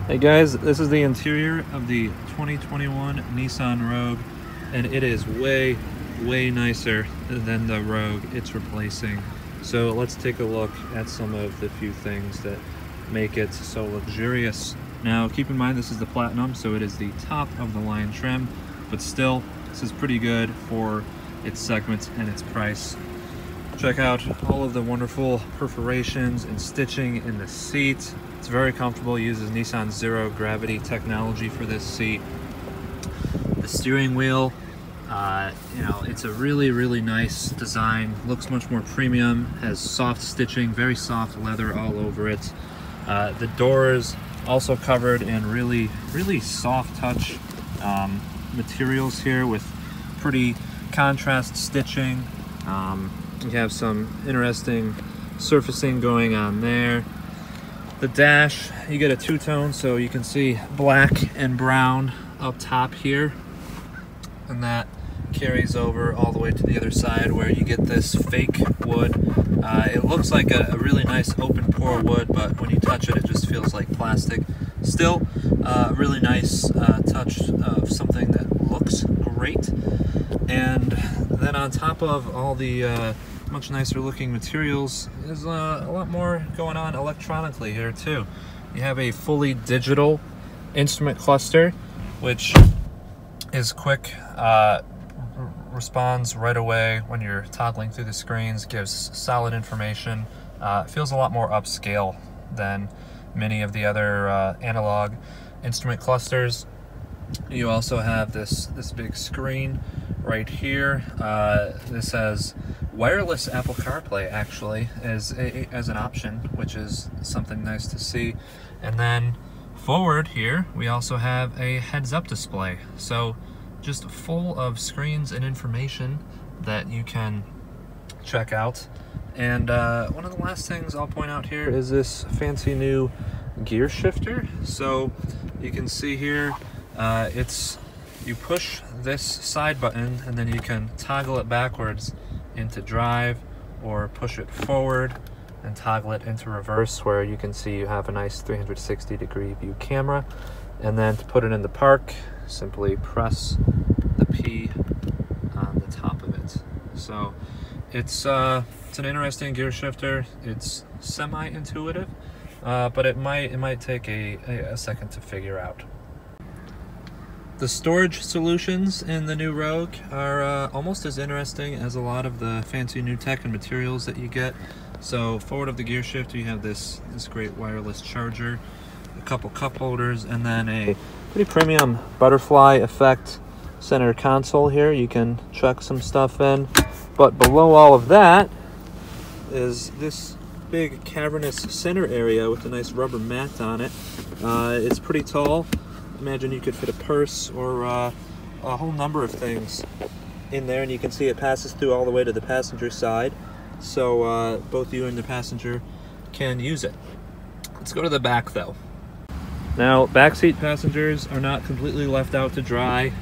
Hey guys, this is the interior of the 2021 Nissan Rogue, and it is way nicer than the Rogue it's replacing. So let's take a look at some of the few things that make it so luxurious. Now keep in mind this is the Platinum, so it is the top of the line trim, but still this is pretty good for its segment and its price. Check out all of the wonderful perforations and stitching in the seat. It's very comfortable, uses Nissan zero gravity technology for this seat. The steering wheel, it's a really nice design, looks much more premium, has soft stitching, very soft leather all over it. The doors also covered in really soft touch materials here with pretty contrast stitching. You have some interesting surfacing going on there. The dash, you get a two-tone, so you can see black and brown up top here, and that carries over all the way to the other side where you get this fake wood. It looks like a really nice open pore wood, but when you touch it, it just feels like plastic. Still, a really nice touch of something that looks great. And then on top of all the much nicer looking materials, there's a lot more going on electronically here too. You have a fully digital instrument cluster, which is quick, responds right away when you're toggling through the screens, gives solid information. Feels a lot more upscale than many of the other analog instrument clusters. You also have this big screen right here. This has wireless Apple CarPlay actually as an option, which is something nice to see. And then forward here we also have a heads-up display, so just full of screens and information that you can check out. And one of the last things I'll point out here is this fancy new gear shifter. So you can see here, you push this side button and then you can toggle it backwards into drive, or push it forward and toggle it into reverse, where you can see you have a nice 360-degree view camera. And then to put it into park, simply press the P on the top of it. So it's an interesting gear shifter. It's semi-intuitive, but it might take a second to figure out. The storage solutions in the new Rogue are almost as interesting as a lot of the fancy new tech and materials that you get. So forward of the gear shifter you have this great wireless charger, a couple cup holders, and then a pretty premium butterfly effect center console here. You can chuck some stuff in. But below all of that is this big cavernous center area with a nice rubber mat on it. It's pretty tall. Imagine you could fit a purse or a whole number of things in there, and you can see it passes through all the way to the passenger side, so both you and the passenger can use it. Let's go to the back though. Now, backseat passengers are not completely left out to dry.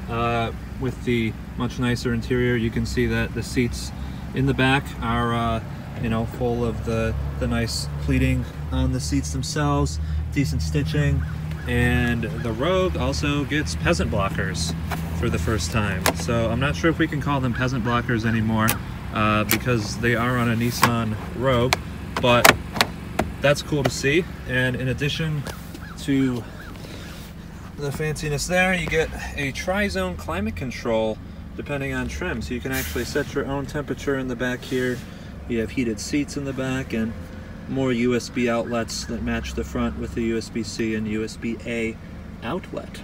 With the much nicer interior, you can see that the seats in the back are full of the nice pleating on the seats themselves, decent stitching. And the Rogue also gets peasant blockers for the first time. So I'm not sure if we can call them peasant blockers anymore because they are on a Nissan Rogue, but that's cool to see. And in addition to the fanciness there, you get a tri-zone climate control depending on trim. So you can actually set your own temperature in the back here. You have heated seats in the back and more USB outlets that match the front with the USB-C and USB-A outlet.